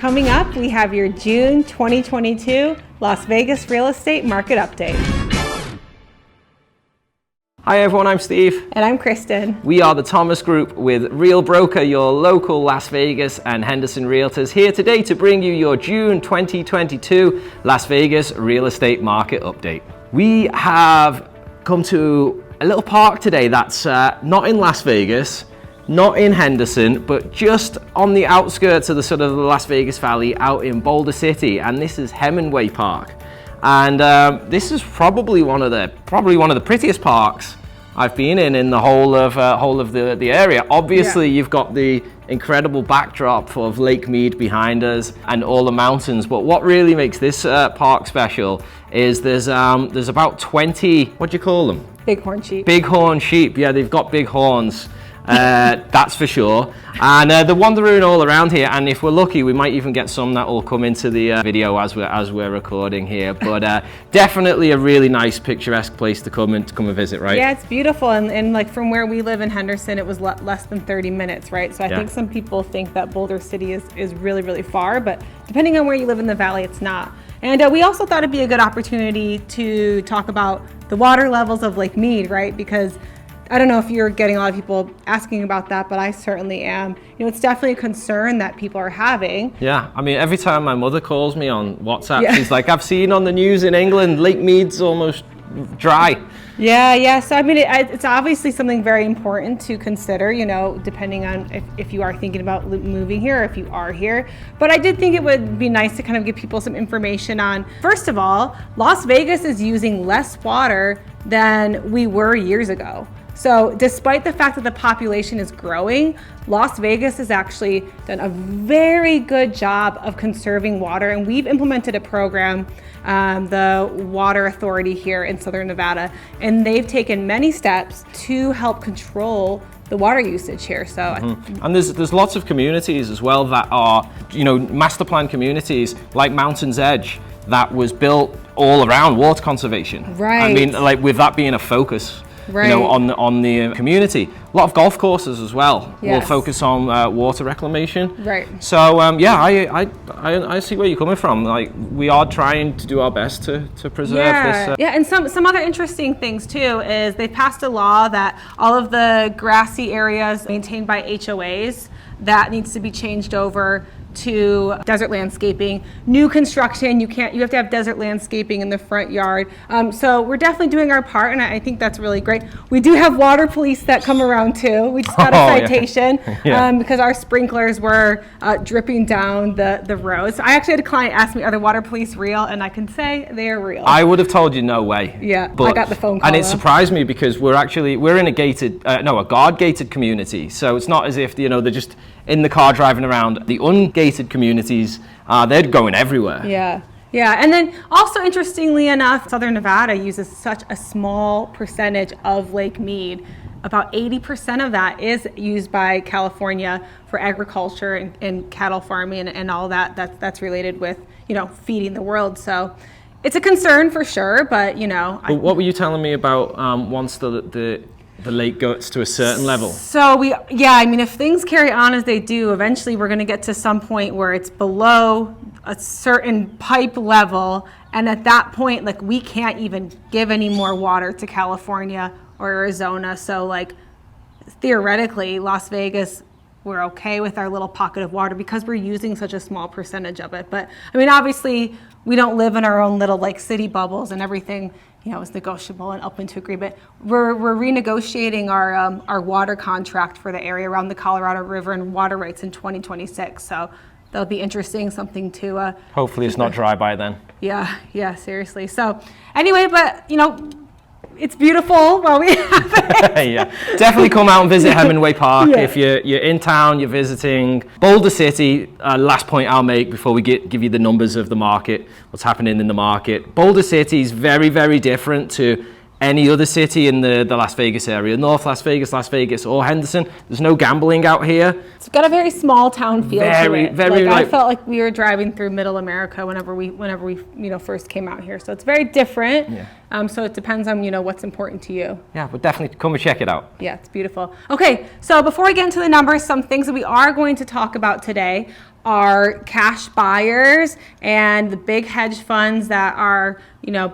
Coming up, we have your June 2022 Las Vegas real estate market update. Hi everyone, I'm Steve. And I'm Kristen. We are the Thomas Group with Real Broker, your local Las Vegas and Henderson Realtors, here today to bring you your June 2022 Las Vegas real estate market update. We have come to a little park today that's not in Las Vegas, not in Henderson, but just on the outskirts of the sort of the Las Vegas Valley out in Boulder City, and this is Hemenway Park. And this is probably one of the prettiest parks I've been in the whole of the area. Obviously, You've got the incredible backdrop of Lake Mead behind us and all the mountains. But what really makes this park special is there's about 20, what do you call them? Bighorn sheep. Bighorn sheep. Yeah, they've got big horns. That's for sure. And they're wandering all around here, and if we're lucky we might even get some that will come into the video as we're recording here. But definitely a really nice picturesque place to come and visit, right? Yeah, it's beautiful, and like from where we live in Henderson, it was less than 30 minutes, right? So I think some people think that Boulder City is really far, but depending on where you live in the valley, it's not. And we also thought it'd be a good opportunity to talk about the water levels of Lake Mead, right? Because I don't know if you're getting a lot of people asking about that, but I certainly am. You know, it's definitely a concern that people are having. Yeah, I mean, every time my mother calls me on WhatsApp, she's like, I've seen on the news in England, Lake Mead's almost dry. Yeah. So, I mean, it's obviously something very important to consider, you know, depending on if you are thinking about moving here or if you are here. But I did think it would be nice to kind of give people some information on, first of all, Las Vegas is using less water than we were years ago. So despite the fact that the population is growing, Las Vegas has actually done a very good job of conserving water, and we've implemented a program, the Water Authority here in Southern Nevada, and they've taken many steps to help control the water usage here. So, and there's lots of communities as well that are, you know, master plan communities like Mountain's Edge that was built all around water conservation. Right. I mean, like with that being a focus. Right. You know, on the community. A lot of golf courses as well will focus on water reclamation. Right. So I see where you're coming from. Like, we are trying to do our best to preserve this. Yeah, and some other interesting things too is they passed a law that all of the grassy areas maintained by HOAs, that needs to be changed over to desert landscaping. New construction, you have to have desert landscaping in the front yard. So we're definitely doing our part, and I think that's really great. We do have water police that come around too. We just got a citation because our sprinklers were dripping down the roads. I actually had a client ask me, are the water police real? And I can say they are real. I would have told you no way. Yeah, but I got the phone call. And it surprised me because we're in a guard gated community. So it's not as if, you know, they're just in the car driving around. The ungated communities, they're going everywhere. Yeah, and then also interestingly enough, Southern Nevada uses such a small percentage of Lake Mead. About 80% of that is used by California for agriculture and cattle farming and all that's related with, you know, feeding the world. So it's a concern for sure, but you know. What were you telling me about once the lake gets to a certain level? So I mean, if things carry on as they do, eventually we're going to get to some point where it's below a certain pipe level, and at that point, like, we can't even give any more water to California or Arizona. So like, theoretically, Las Vegas, we're okay with our little pocket of water because we're using such a small percentage of it. But I mean, obviously we don't live in our own little like city bubbles, and everything, you know, is negotiable and up into agreement. We're renegotiating our water contract for the area around the Colorado River and water rights in 2026. So that'll be interesting, something to hopefully it's not dry by then. Yeah, seriously. So anyway, but you know, it's beautiful while we have it. Yeah, definitely come out and visit Hemenway Park if you're in town, you're visiting Boulder City. Last point I'll make before we give you the numbers of the market, what's happening in the market. Boulder City is very, very different to any other city in the Las Vegas area, North Las Vegas, or Henderson. There's no gambling out here. It's got a very small town feel to it. Very, I felt like we were driving through Middle America whenever we first came out here. So it's very different. Yeah. So it depends on what's important to you. Yeah, but definitely come and check it out. Yeah, it's beautiful. Okay, so before we get into the numbers, some things that we are going to talk about today are cash buyers and the big hedge funds that are,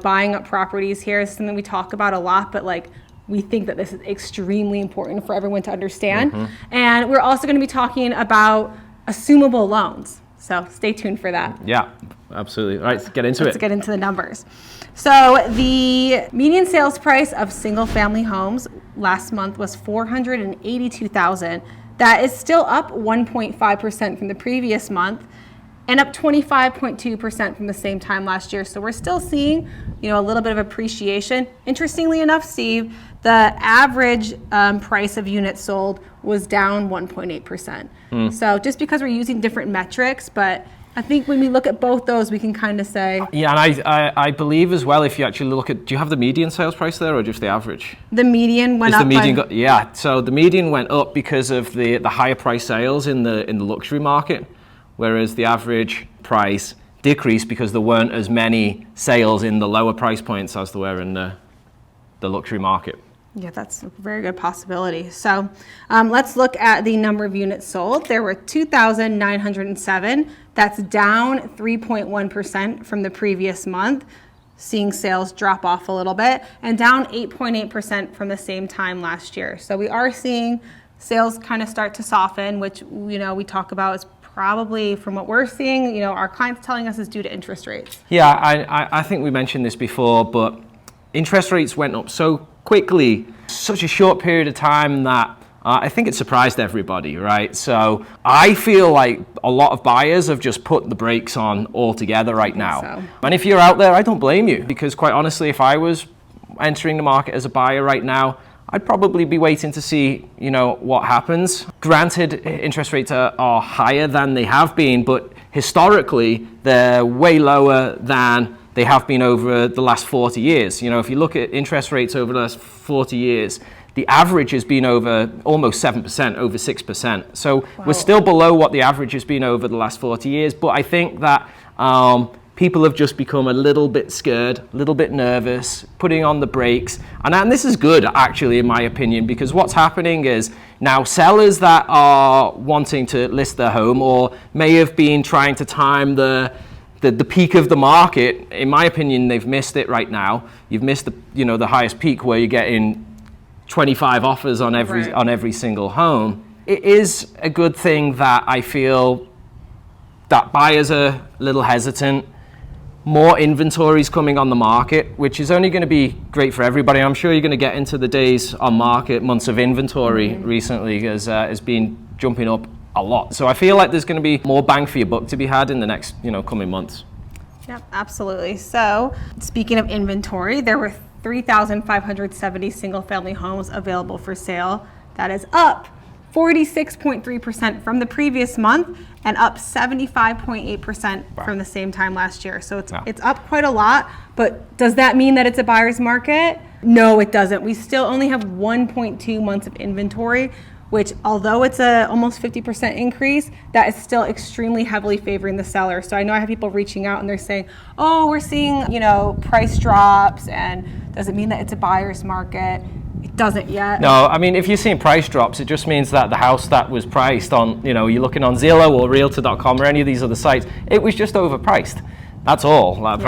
buying up properties here is something we talk about a lot, but like we think that this is extremely important for everyone to understand. And we're also going to be talking about assumable loans. So stay tuned for that. Yeah, absolutely. All right, let's get into it. Let's get into the numbers. So the median sales price of single family homes last month was $482,000. That is still up 1.5% from the previous month and up 25.2% from the same time last year. So we're still seeing, a little bit of appreciation. Interestingly enough, Steve, the average price of units sold was down 1.8%. So just because we're using different metrics, but I think when we look at both those, we can kind of say. Yeah, and I believe as well, if you actually look at, do you have the median sales price there or just the average? The median went up. Yeah, so the median went up because of the higher price sales in the luxury market, whereas the average price decreased because there weren't as many sales in the lower price points as there were in the luxury market. Yeah, that's a very good possibility. So let's look at the number of units sold. There were 2,907. That's down 3.1% from the previous month, seeing sales drop off a little bit, and down 8.8% from the same time last year. So we are seeing sales kind of start to soften, which we talk about is probably, from what we're seeing, our clients telling us is due to interest rates. Yeah, I think we mentioned this before, but interest rates went up so quickly, such a short period of time that I think it surprised everybody, right? So I feel like a lot of buyers have just put the brakes on altogether right now. So. And if you're out there, I don't blame you, because quite honestly, if I was entering the market as a buyer right now, I'd probably be waiting to see, what happens. Granted, interest rates are higher than they have been, but historically, they're way lower than they have been over the last 40 years. If you look at interest rates over the last 40 years, the average has been over almost 7%, over 6%. So we're still below what the average has been over the last 40 years. But I think that people have just become a little bit scared, a little bit nervous, putting on the brakes. And this is good, actually, in my opinion, because what's happening is now sellers that are wanting to list their home or may have been trying to time the peak of the market, in my opinion, they've missed it right now. You've missed the highest peak where you're getting 25 offers on every single home. It is a good thing that I feel that buyers are a little hesitant. More inventories coming on the market, which is only going to be great for everybody. I'm sure you're going to get into the days on market, months of inventory recently has been jumping up a lot. So I feel like there's going to be more bang for your buck to be had in the next, coming months. Yep, absolutely. So speaking of inventory, there were 3,570 single-family homes available for sale. That is up 46.3% from the previous month and up 75.8% from the same time last year. So it's up quite a lot, but does that mean that it's a buyer's market? No, it doesn't. We still only have 1.2 months of inventory, which, although it's a almost 50% increase, that is still extremely heavily favoring the seller. So I know I have people reaching out and they're saying, oh, we're seeing, price drops, and does it mean that it's a buyer's market? It doesn't yet. No, I mean, if you're seeing price drops, it just means that the house that was priced on, you're looking on Zillow or Realtor.com or any of these other sites, it was just overpriced. That's all that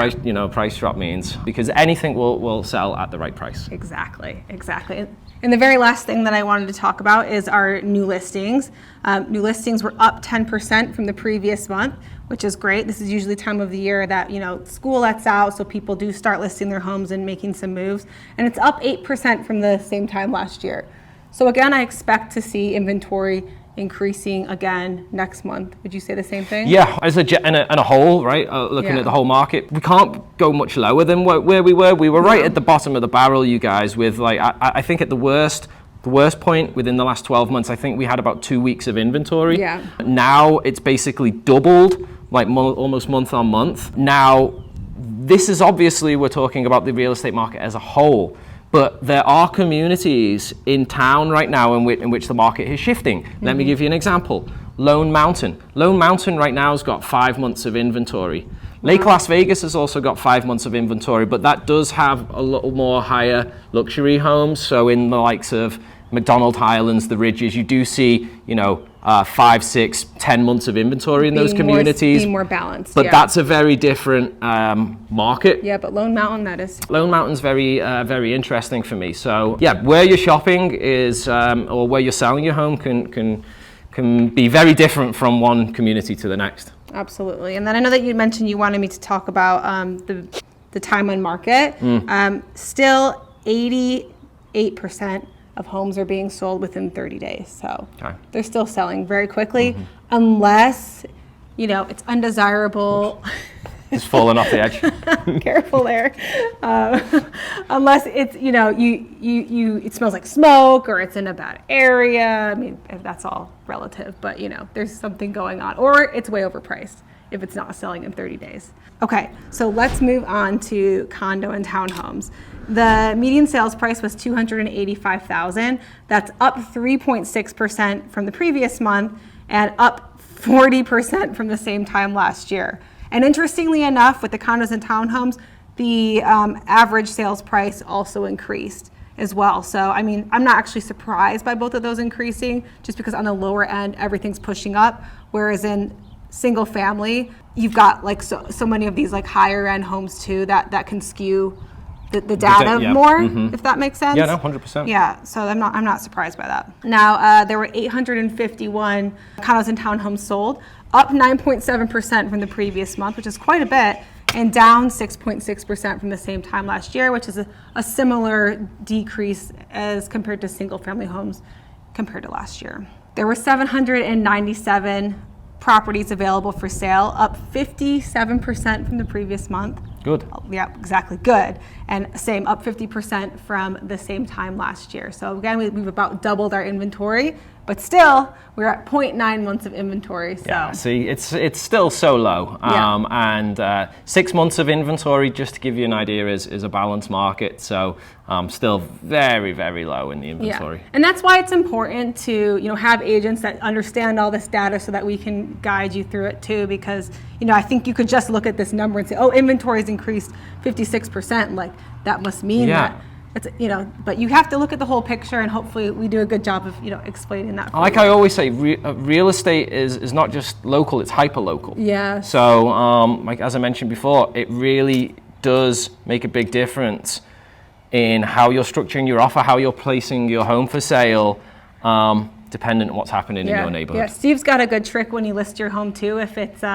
price drop means, because anything will sell at the right price. Exactly. And the very last thing that I wanted to talk about is our new listings. New listings were up 10% from the previous month, which is great. This is usually the time of the year that, school lets out, so people do start listing their homes and making some moves. And it's up 8% from the same time last year. So again, I expect to see inventory increasing again next month. Would you say the same thing? Yeah, as a whole, right? Looking at the whole market, we can't go much lower than where we were. We were right at the bottom of the barrel, you guys, with I think at the worst point within the last 12 months, I think we had about 2 weeks of inventory. Yeah. Now it's basically doubled, almost month on month. Now, this is obviously, we're talking about the real estate market as a whole. But there are communities in town right now in which the market is shifting. Let me give you an example. Lone Mountain. Lone Mountain right now has got 5 months of inventory. Lake Las Vegas has also got 5 months of inventory, but that does have a little more higher luxury homes. So in the likes of McDonald Highlands, the Ridges, you do see, 5, 6, 10 months of inventory in those communities. Being more balanced. But that's a very different market. Yeah, but Lone Mountain, that is. Lone Mountain's very interesting for me. So yeah, where you're shopping is, or where you're selling your home can be very different from one community to the next. Absolutely. And then I know that you mentioned you wanted me to talk about the time on market. Still 88% of homes are being sold within 30 days. So they're still selling very quickly, unless, it's undesirable. It's falling off the edge. Careful there. Unless it's, it smells like smoke or it's in a bad area. I mean, that's all relative, but there's something going on, or it's way overpriced if it's not selling in 30 days. Okay, so let's move on to condo and townhomes. The median sales price was $285,000. That's up 3.6% from the previous month and up 40% from the same time last year. And interestingly enough, with the condos and townhomes, the average sales price also increased as well. So, I mean, I'm not actually surprised by both of those increasing, just because on the lower end, everything's pushing up, whereas in single family, you've got like so many of these like higher end homes too that can skew the data more, if that makes sense. Yeah, no, 100%. Yeah, so I'm not surprised by that. Now, there were 851 condos and townhomes sold, up 9.7% from the previous month, which is quite a bit, and down 6.6% from the same time last year, which is a similar decrease as compared to single family homes compared to last year. There were 797 properties available for sale, up 57% from the previous month. Good. Yeah, exactly, good. And same, up 50% from the same time last year. So again, we've about doubled our inventory, but still, we're at 0.9 months of inventory. So. Yeah, see, it's still so low. And 6 months of inventory, just to give you an idea, is a balanced market. So still very, very low in the inventory. Yeah. And that's why it's important to have agents that understand all this data so that we can guide you through it too. Because I think you could just look at this number and say, oh, inventory's increased 56%. Like that must mean that. It's, but you have to look at the whole picture, and hopefully we do a good job of explaining that. Like I always say, real estate is not just local; it's hyper local. Yeah. So, like as I mentioned before, it really does make a big difference in how you're structuring your offer, how you're placing your home for sale, dependent on what's happening in your neighborhood. Yeah. Steve's got a good trick when you list your home too, if it's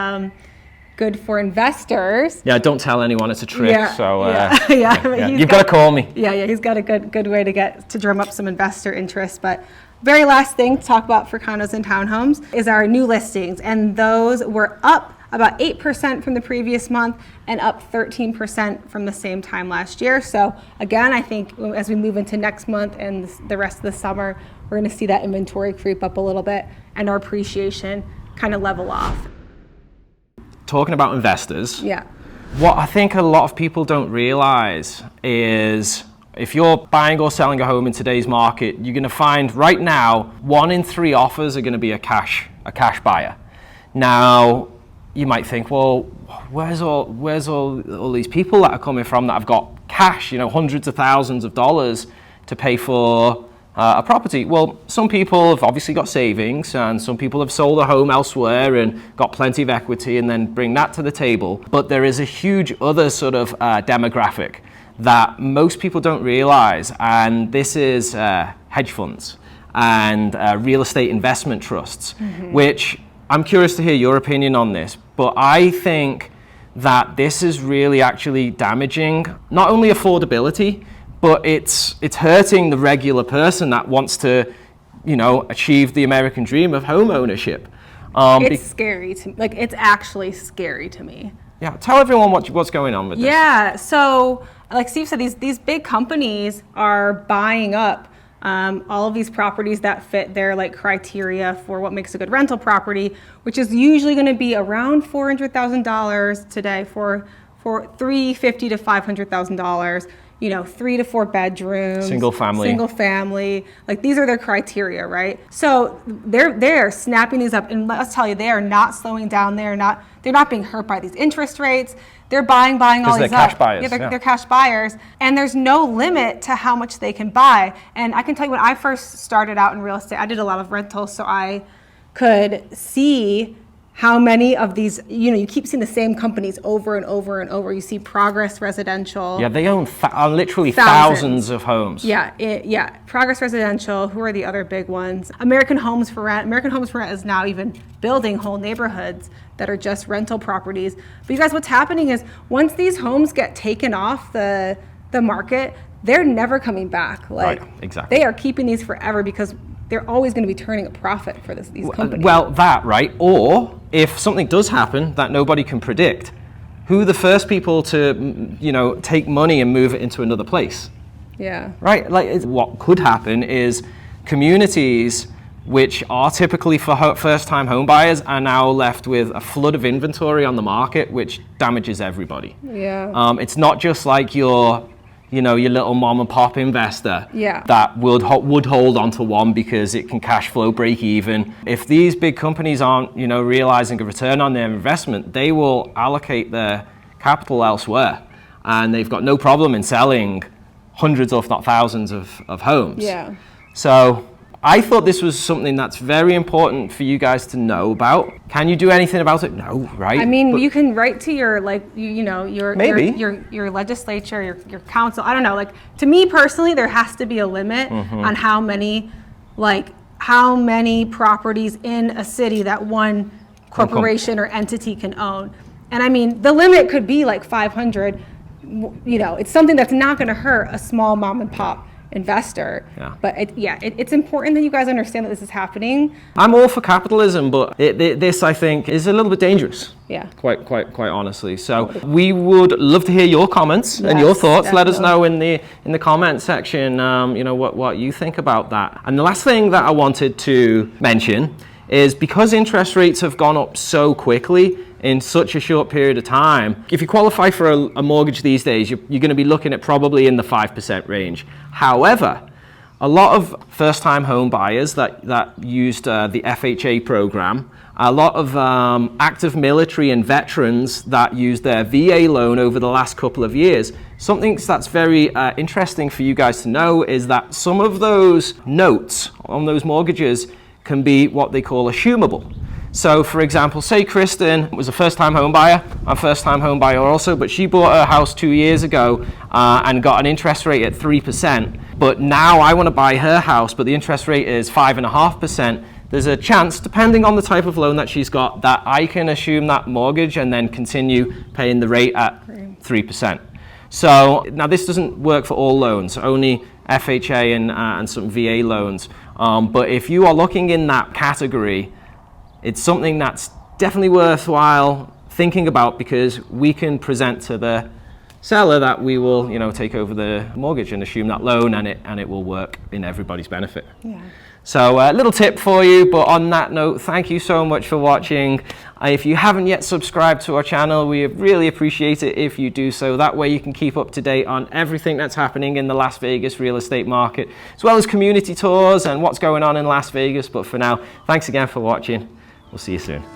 good for investors. Yeah, don't tell anyone it's a trick. You've got to call me. Yeah, he's got a good way to drum up some investor interest. But very last thing to talk about for condos and townhomes is our new listings, and those were up about 8% from the previous month and up 13% from the same time last year. So again, I think as we move into next month and the rest of the summer, we're going to see that inventory creep up a little bit and our appreciation kind of level off. Talking about investors, yeah. What I think a lot of people don't realize is if you're buying or selling a home in today's market, you're going to find right now 1 in 3 offers are going to be a cash buyer. Now, you might think, well, where's all these people that are coming from that have got cash, hundreds of thousands of dollars to pay for a property? Well, some people have obviously got savings, and some people have sold a home elsewhere and got plenty of equity and then bring that to the table. But there is a huge other sort of demographic that most people don't realize, and this is hedge funds and real estate investment trusts, which I'm curious to hear your opinion on this, but I think that this is really actually damaging not only affordability, but it's hurting the regular person that wants to, achieve the American dream of home ownership. It's scary to me. Like, it's actually scary to me. Yeah, tell everyone what's going on with this. Yeah, so like Steve said, these big companies are buying up all of these properties that fit their criteria for what makes a good rental property, which is usually going to be around $400,000 today for $350,000 to $500,000. 3 to 4 bedrooms, single family. Like, these are their criteria, right? So they're snapping these up, and let's tell you, they are not slowing down. They're not being hurt by these interest rates. They're buying all these up. Cash buyers. Yeah, they're cash buyers, and there's no limit to how much they can buy. And I can tell you, when I first started out in real estate, I did a lot of rentals, so I could see how many of these, you keep seeing the same companies over and over and over. You see Progress Residential. Yeah, they own literally thousands of homes. Yeah. Progress Residential. Who are the other big ones? American Homes for Rent. American Homes for Rent is now even building whole neighborhoods that are just rental properties. But you guys, what's happening is once these homes get taken off the market, they're never coming back. Right, exactly. They are keeping these forever because they're always going to be turning a profit for these companies. Well, that, right? Or if something does happen that nobody can predict, who are the first people to, take money and move it into another place? Yeah. Right? Like, what could happen is communities which are typically for first-time home buyers are now left with a flood of inventory on the market, which damages everybody. Yeah. It's not just like your little mom and pop investor Yeah. that would hold on to one because it can cash flow break even. If these big companies aren't, realizing a return on their investment, they will allocate their capital elsewhere. And they've got no problem in selling hundreds, if not thousands of homes. Yeah. So I thought this was something that's very important for you guys to know about. Can you do anything about it? No, right? I mean, you can write to your your legislature, your council. I don't know. Like, to me personally, there has to be a limit on how many properties in a city that one corporation or entity can own. And I mean, the limit could be like 500. It's something that's not going to hurt a small mom and pop investor. Yeah. But it's important that you guys understand that this is happening. I'm all for capitalism, but this, I think, is a little bit dangerous. Yeah. Quite honestly. So we would love to hear your comments and your thoughts. Definitely. Let us know in the comment section, what you think about that. And the last thing that I wanted to mention is because interest rates have gone up so quickly in such a short period of time, if you qualify for a mortgage these days, you're going to be looking at probably in the 5% range. However, a lot of first-time home buyers that used the FHA program, a lot of active military and veterans that used their VA loan over the last couple of years, something that's very interesting for you guys to know is that some of those notes on those mortgages can be what they call assumable. So, for example, say Kristen was a first-time home buyer. I'm a first-time home buyer also, but she bought her house 2 years ago and got an interest rate at 3%. But now I want to buy her house, but the interest rate is 5.5%. There's a chance, depending on the type of loan that she's got, that I can assume that mortgage and then continue paying the rate at 3%. So now this doesn't work for all loans, only FHA and some VA loans. But if you are looking in that category, it's something that's definitely worthwhile thinking about because we can present to the seller that we will, take over the mortgage and assume that loan, and it will work in everybody's benefit. Yeah. So a little tip for you, but on that note, thank you so much for watching. If you haven't yet subscribed to our channel, we really appreciate it if you do so. That way you can keep up to date on everything that's happening in the Las Vegas real estate market, as well as community tours and what's going on in Las Vegas. But for now, thanks again for watching. We'll see you soon.